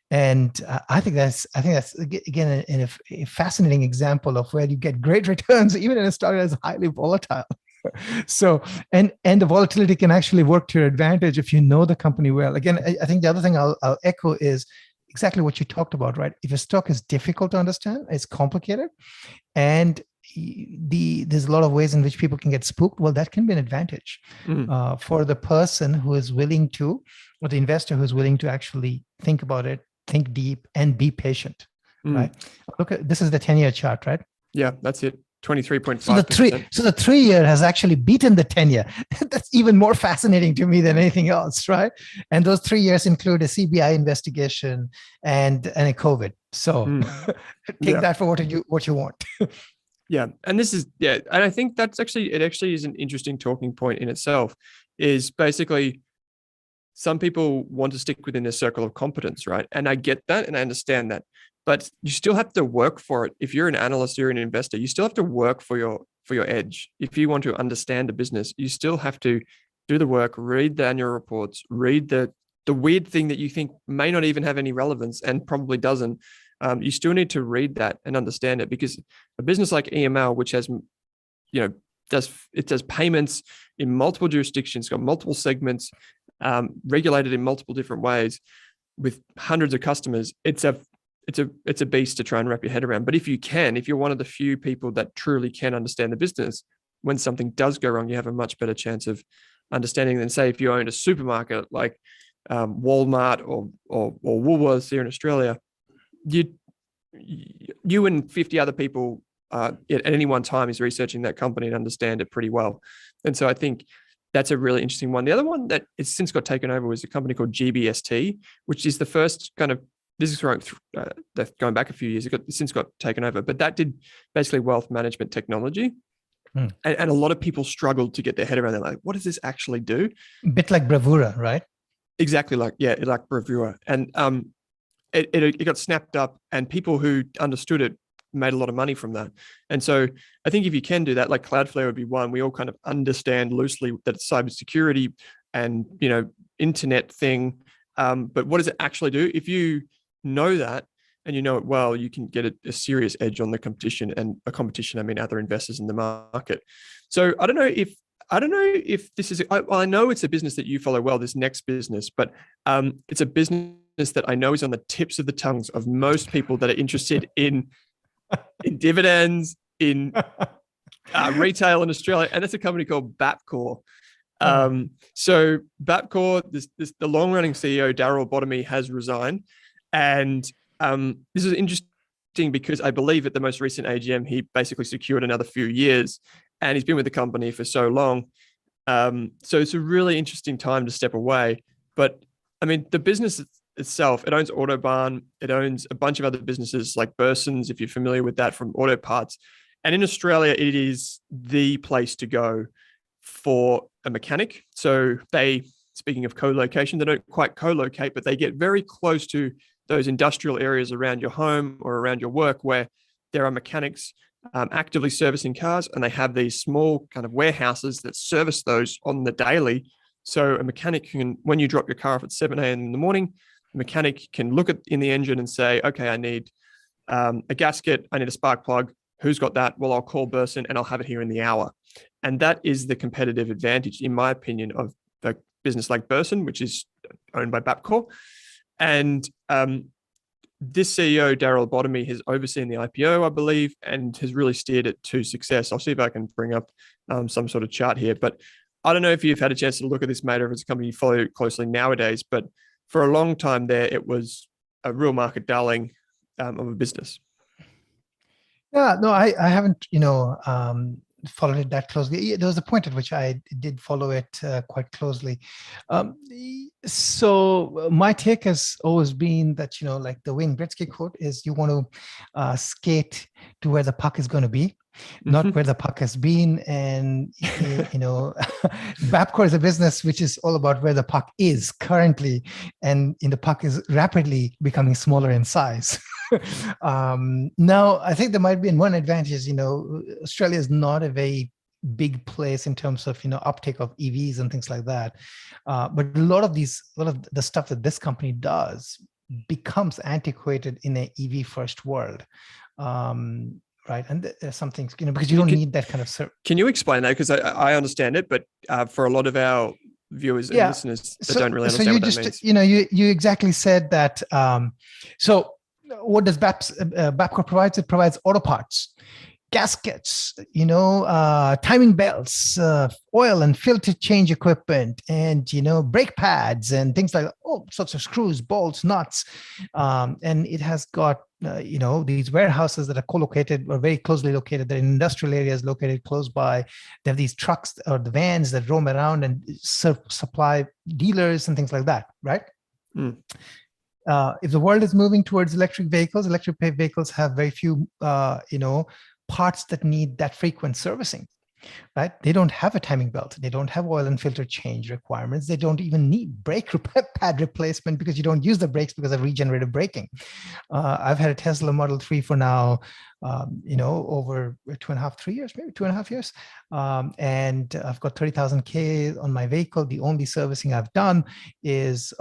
And I think that's again a fascinating example of where you get great returns even in a stock that is highly volatile. So, and the volatility can actually work to your advantage if you know the company well. Again, I think the other thing I'll echo is exactly what you talked about, right? If a stock is difficult to understand, it's complicated, and there's a lot of ways in which people can get spooked. Well, that can be an advantage for the person who is willing to, or the investor who is willing to actually think about it, think deep, and be patient, right? Look at this is the 10-year chart, right? Yeah, that's it. 23.5%. So the 3-year has actually beaten the 10-year. That's even more fascinating to me than anything else, right? And those 3 years include a CBI investigation and a COVID. So take that for what you want. Yeah, and this is and I think it actually is an interesting talking point in itself. Is basically some people want to stick within their circle of competence, right? And I get that and I understand that. But you still have to work for it. If you're an analyst, you're an investor, you still have to work for your edge. If you want to understand a business, you still have to do the work, read the annual reports, read the weird thing that you think may not even have any relevance and probably doesn't. You still need to read that and understand it, because a business like EML, which has, does payments in multiple jurisdictions, got multiple segments, regulated in multiple different ways with hundreds of customers, it's a beast to try and wrap your head around. But if you're one of the few people that truly can understand the business, when something does go wrong, you have a much better chance of understanding than, say, if you owned a supermarket like Walmart or Woolworths here in Australia. You and 50 other people at any one time is researching that company and understand it pretty well. And so I think that's a really interesting one. The other one that has since got taken over was a company called GBST, which is the first kind of, this is going back a few years, since got taken over, but that did basically wealth management technology. And a lot of people struggled to get their head around that. Like, what does this actually do? A bit like Bravura, right? Exactly like Bravura. And it got snapped up, and people who understood it made a lot of money from that. And so I think if you can do that, like Cloudflare would be one. We all kind of understand loosely that it's cybersecurity and, internet thing. But what does it actually do? If you know that and you know it well, you can get a serious edge on the competition. And by competition, I mean other investors in the market. So I don't know if this is, I know it's a business that you follow well, this next business, but it's a business that I know is on the tips of the tongues of most people that are interested in dividends, in retail in Australia. And that's a company called Bapcor. So Bapcor, the long-running CEO, Daryl Bottomy, has resigned. And this is interesting because I believe at the most recent AGM, he basically secured another few years, and he's been with the company for so long. So it's a really interesting time to step away. But I mean, the business itself, it owns Autobarn, it owns a bunch of other businesses like Bursons, if you're familiar with that, from auto parts. And in Australia, it is the place to go for a mechanic. So speaking of co-location, they don't quite co-locate, but they get very close to those industrial areas around your home or around your work where there are mechanics actively servicing cars, and they have these small kind of warehouses that service those on the daily. So a mechanic can, when you drop your car off at 7 a.m. in the morning, the mechanic can look in the engine and say, okay, I need a gasket, I need a spark plug. Who's got that? Well, I'll call Burson and I'll have it here in the hour. And that is the competitive advantage, in my opinion, of a business like Burson, which is owned by Bapcor. And this CEO, Daryl Bottomy, has overseen the IPO, I believe, and has really steered it to success. I'll see if I can bring up some sort of chart here. But I don't know if you've had a chance to look at this, mate, or if it's a company you follow closely nowadays. But for a long time there, it was a real market darling of a business. Yeah, no, I haven't, followed it that closely. There was a point at which I did follow it quite closely. So my take has always been that, like the Wayne Gretzky quote is, you want to skate to where the puck is going to be, not where the puck has been. And, Bapcor is a business which is all about where the puck is currently. And the puck is rapidly becoming smaller in size. Now, I think there might be one advantage, Australia is not a very big place in terms of, uptake of EVs and things like that. But a lot of the stuff that this company does becomes antiquated in an EV first world. Right. And there's some things, because you don't need that kind of service. Can you explain that? Because I understand it, but for a lot of our viewers and listeners that don't really understand what that means. You exactly said that. So what does Bapcor provides? It provides auto parts, gaskets, timing belts, oil and filter change equipment, and, brake pads and things like all sorts of screws, bolts, nuts. And it has got, these warehouses that are co-located or very closely located. They're in industrial areas located close by. They have these trucks or the vans that roam around and supply dealers and things like that, right? If the world is moving towards electric vehicles have very few, parts that need that frequent servicing, right? They don't have a timing belt. They don't have oil and filter change requirements. They don't even need brake pad replacement because you don't use the brakes because of regenerative braking. I've had a Tesla Model 3 for now, over 3 years, maybe 2.5 years. And I've got 30,000 K on my vehicle. The only servicing I've done is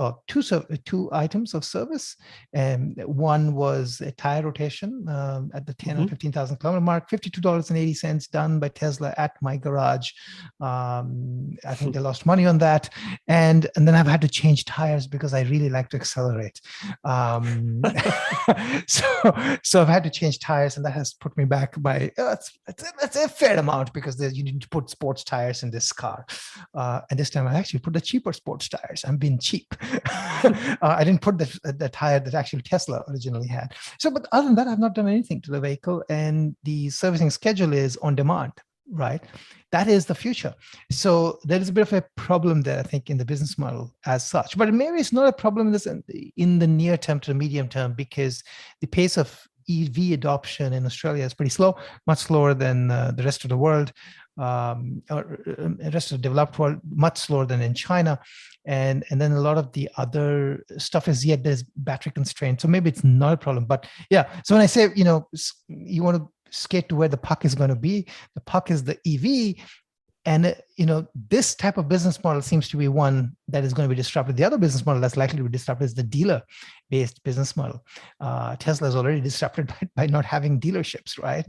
two items of service. And one was a tire rotation at the 10 or 15,000 kilometer mark, $52.80 done by Tesla at my garage. I think they lost money on that. And then I've had to change tires because I really like to accelerate. So I've had to change tires, and that has put me back by it's a fair amount because you need to put sports tires in this car. And this time I actually put the cheaper sports tires. I'm being cheap. I didn't put the tire that actually Tesla originally had. So, but other than that, I've not done anything to the vehicle, and the servicing schedule is on demand. Right. That is the future. So there is a bit of a problem there, I think, in the business model as such. But maybe it's not a problem in the near term to the medium term, because the pace of EV adoption in Australia is pretty slow, much slower than the rest of the world, or the rest of the developed world, much slower than in China. And then a lot of the other stuff is yet there's battery constraints. So maybe it's not a problem. But yeah, so when I say, you want to skate to where the puck is going to be, the puck is the EV. And, this type of business model seems to be one that is going to be disrupted. The other business model that's likely to be disrupted is the dealer-based business model. Tesla is already disrupted by not having dealerships, right?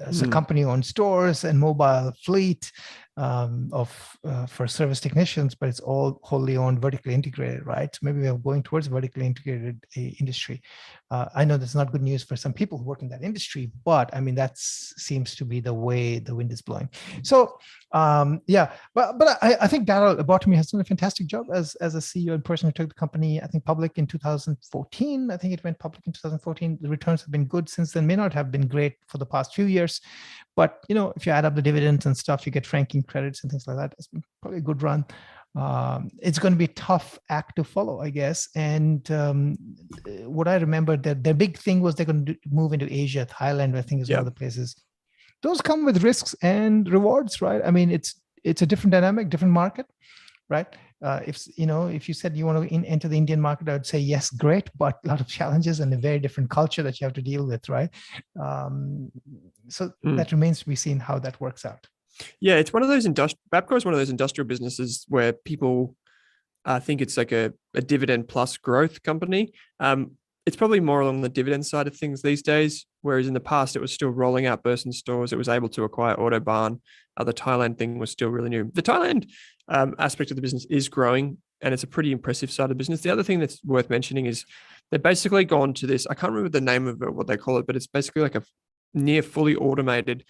It's a company-owned stores and mobile fleet for service technicians, but it's all wholly owned, vertically integrated, right? So maybe we are going towards a vertically integrated industry. I know that's not good news for some people who work in that industry, but I mean, that seems to be the way the wind is blowing. So yeah, but I think Daryl Bottomy has done a fantastic job as a CEO and person who took the company, I think, public in 2014. I think it went public in 2014. The returns have been good since then. May not have been great for the past few years, but if you add up the dividends and stuff, you get franking credits and things like that. It's been probably a good run. It's going to be a tough act to follow, I guess. And what I remember, that their big thing was they're going to move into Asia. Thailand, I think, is one of the places. Those come with risks and rewards, right? I mean, it's a different dynamic, different market, right? If you said you want to enter the Indian market, I would say yes, great, but a lot of challenges and a very different culture that you have to deal with, right? So that remains to be seen how that works out. Yeah, it's one of those Bapcor is one of those industrial businesses where people think it's like a dividend plus growth company. It's probably more along the dividend side of things these days, whereas in the past it was still rolling out Burson stores. It was able to acquire Autobarn. The Thailand thing was still really new. The Thailand aspect of the business is growing, and it's a pretty impressive side of the business. The other thing that's worth mentioning is they've basically gone to this, I can't remember the name of it, what they call it, but it's basically like a near fully automated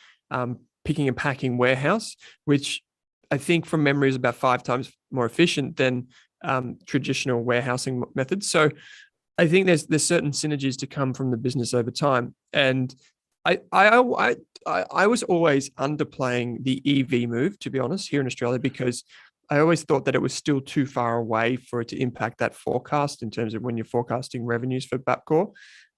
picking and packing warehouse, which I think from memory is about 5 times more efficient than traditional warehousing methods. So I think there's certain synergies to come from the business over time. And I was always underplaying the EV move, to be honest, here in Australia, because I always thought that it was still too far away for it to impact that forecast in terms of when you're forecasting revenues for Bapcor.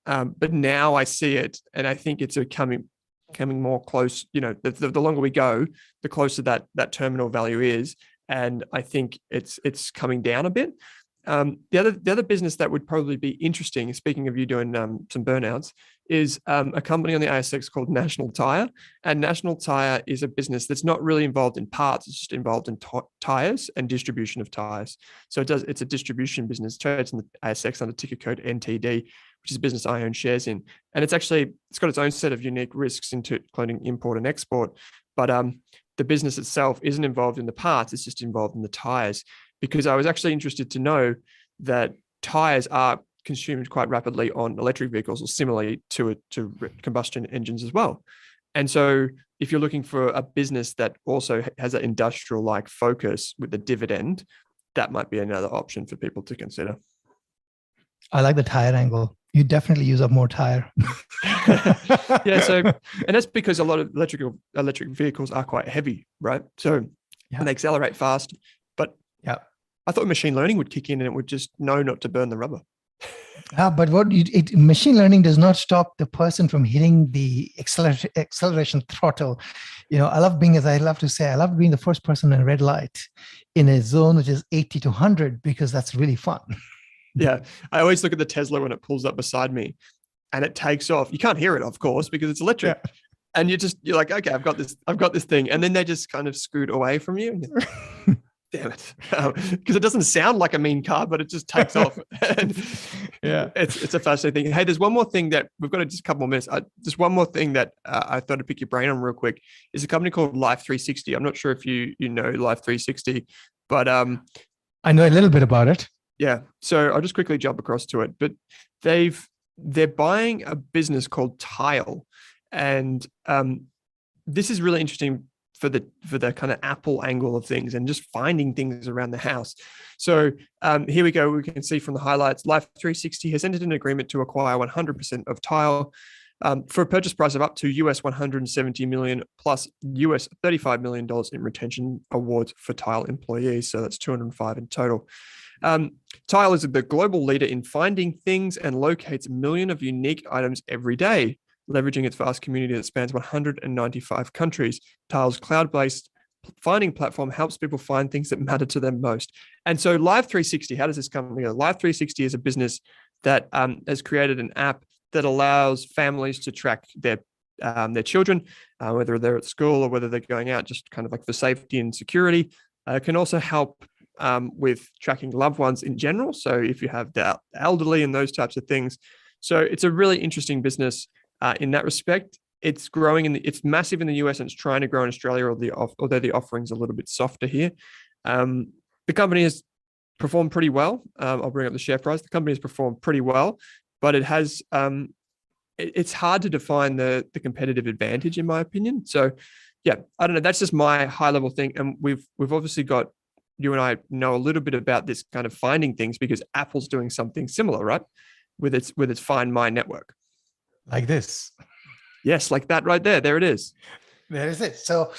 But now I see it, and I think it's coming more close. The longer we go, the closer that terminal value is, and I think it's coming down a bit. The other business that would probably be interesting, speaking of you doing some burnouts, is a company on the ASX called National Tire. And National Tire is a business that's not really involved in parts; it's just involved in tires and distribution of tires. So it's a distribution business, trades in the ASX under ticker code NTD, which is a business I own shares in. And it's got its own set of unique risks, including import and export. But the business itself isn't involved in the parts; it's just involved in the tires. Because I was actually interested to know that tires are consumed quite rapidly on electric vehicles, or similarly to combustion engines as well. And so if you're looking for a business that also has an industrial-like focus with the dividend, that might be another option for people to consider. I like the tire angle. You definitely use up more tire. Yeah. And that's because a lot of electric vehicles are quite heavy, right? So and they accelerate fast. But I thought machine learning would kick in and it would just know not to burn the rubber. But machine learning does not stop the person from hitting the acceleration throttle. I love being the first person in a red light in a zone which is 80 to 100, because that's really fun. Yeah. I always look at the Tesla when it pulls up beside me and it takes off. You can't hear it, of course, because it's electric. Yeah. And you're like, okay, I've got this thing. And then they just kind of scoot away from you. Damn it. Because it doesn't sound like a mean car, but it just takes off. And it's a fascinating thing. Hey, there's one more thing that we've got just a couple more minutes. Just one more thing that I thought I'd pick your brain on real quick is a company called Life360. I'm not sure if you know Life360, but I know a little bit about it. Yeah. So I'll just quickly jump across to it. But they're buying a business called Tile. And this is really interesting for the kind of Apple angle of things and just finding things around the house. So here we go. We can see from the highlights, Life360 has entered an agreement to acquire 100% of Tile for a purchase price of up to US $170 million plus US $35 million in retention awards for Tile employees. So that's 205 in total. Tile is the global leader in finding things and locates a million of unique items every day, leveraging its vast community that spans 195 countries. Tile's cloud-based finding platform helps people find things that matter to them most. And so Life360, how does this come together? Life360 is a business that has created an app that allows families to track their children, whether they're at school or whether they're going out, just kind of like for safety and security. It can also help with tracking loved ones in general. So if you have the elderly and those types of things. So it's a really interesting business in that respect. It's growing it's massive in the US and it's trying to grow in Australia, although the offering's a little bit softer here. The company has performed pretty well. I'll bring up the share price. The company has performed pretty well, but it has it's hard to define the competitive advantage, in my opinion. So yeah, I don't know. That's just my high level thing. And we've obviously got, you and I know a little bit about this kind of finding things because Apple's doing something similar, right? With its Find My network. Like this. Yes, like that right there. There it is. There is it. So,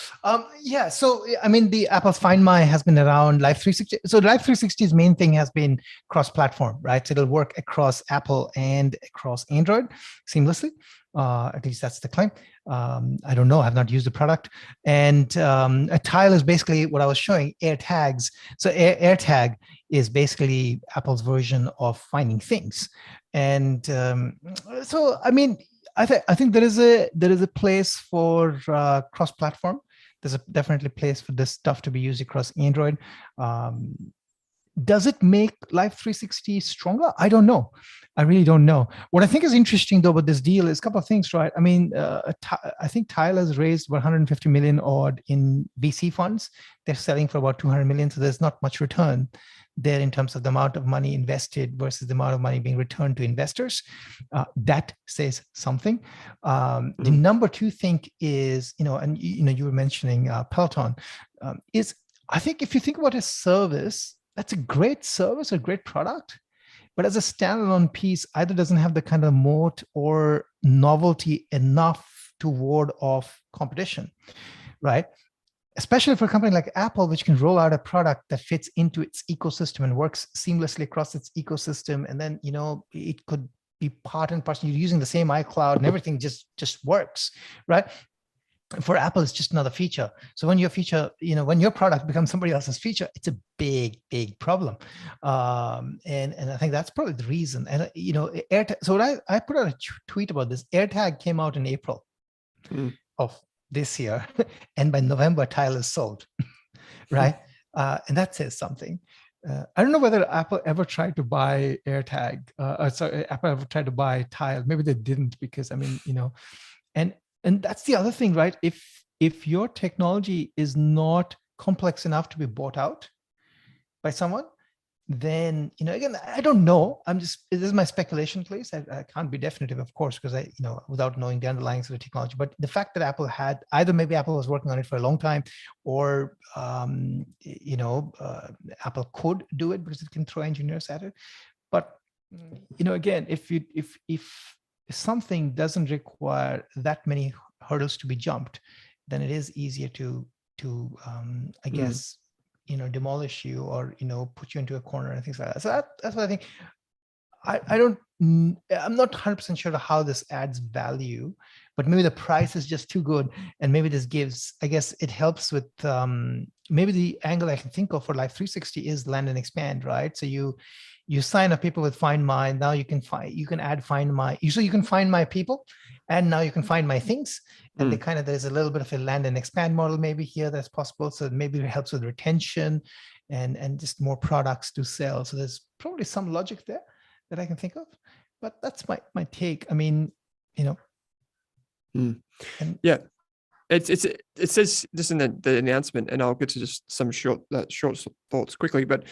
yeah. So, I mean, the Apple's Find My has been around. Life360. So, Life360's main thing has been cross-platform, right? So, it'll work across Apple and across Android seamlessly. At least that's the claim. I don't know. I've not used the product. And a Tile is basically what I was showing. AirTags. So, AirTag is basically Apple's version of finding things. And so, I mean, I think there is a place for cross-platform. There's definitely a place for this stuff to be used across Android. Does it make Life360 stronger? I don't know. I really don't know. What I think is interesting though about this deal is a couple of things, right? I mean, I think Tile has raised 150 million odd in VC funds. They're selling for about 200 million, so there's not much return there in terms of the amount of money invested versus the amount of money being returned to investors. That says something. The number two thing is, and you were mentioning Peloton, is I think if you think about a service, that's a great service or great product, but as a standalone piece, either doesn't have the kind of moat or novelty enough to ward off competition, right? Especially for a company like Apple, which can roll out a product that fits into its ecosystem and works seamlessly across its ecosystem. And then, it could be part and parcel. You're using the same iCloud and everything just works, right? For Apple, it's just another feature. So when your feature, when your product becomes somebody else's feature, it's a big, big problem. And I think that's probably the reason. And, AirTag, so I put out a tweet about this. AirTag came out in April of this year, and by November, Tile is sold, right? And that says something. I don't know whether Apple ever tried to buy AirTag. Apple ever tried to buy Tile. Maybe they didn't because, and that's the other thing, right? If your technology is not complex enough to be bought out by someone, then, again, I don't know. This is my speculation, please. I can't be definitive, of course, because without knowing the underlying sort of technology. But the fact that Apple had maybe Apple was working on it for a long time, or Apple could do it because it can throw engineers at it. But again, if something doesn't require that many hurdles to be jumped, then it is easier to I guess, demolish you or, put you into a corner and things like that. So that's what I think. I'm not 100% sure how this adds value, but maybe the price is just too good. And maybe this gives, I guess it helps with, maybe the angle I can think of for Life360 is land and expand, right? So you sign up people with Find My. Now you can add Find My. So you can find my people, and now you can find my things. And there's a little bit of a land and expand model maybe here that's possible. So maybe it helps with retention and just more products to sell. So there's probably some logic there that I can think of. But that's my take. I mean, yeah. It says just in the announcement, and I'll get to just some short thoughts quickly, but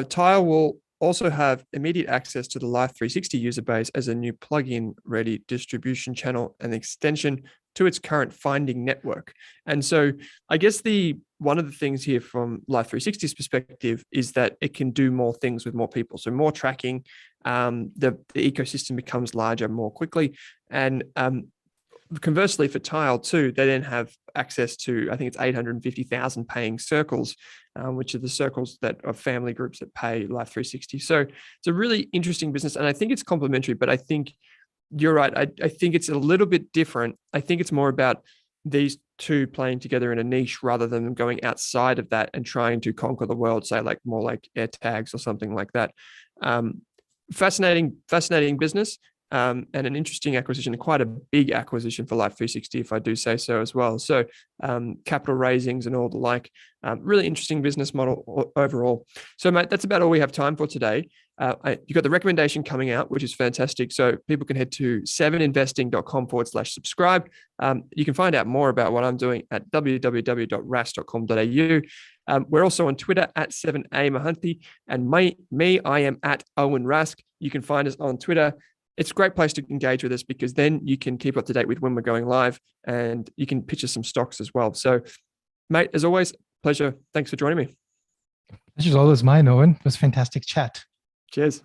Tile will also have immediate access to the Life360 user base as a new plugin ready distribution channel and extension to its current finding network. And so I guess one of the things here from Life360's perspective is that it can do more things with more people. So more tracking, the ecosystem becomes larger more quickly. And conversely for Tile too, they then have access to, I think it's 850,000 paying circles, which are the circles that are family groups that pay Life360. So it's a really interesting business, and I think it's complementary, but I think you're right. I think it's a little bit different. I think it's more about these two playing together in a niche rather than going outside of that and trying to conquer the world, say more like AirTags or something like that. Fascinating business. and an interesting acquisition, quite a big acquisition for Life360, if I do say so as well. So capital raisings and all the like, really interesting business model overall. So mate, that's about all we have time for today. You've got the recommendation coming out, which is fantastic. So people can head to 7investing.com/subscribe. You can find out more about what I'm doing at www.rask.com.au. We're also on Twitter at 7A Mahanti, and I am at Owen Rask. You can find us on Twitter. It's a great place to engage with us because then you can keep up to date with when we're going live, and you can pitch us some stocks as well. So, mate, as always, pleasure. Thanks for joining me. This is always mine, Owen. It was a fantastic chat. Cheers.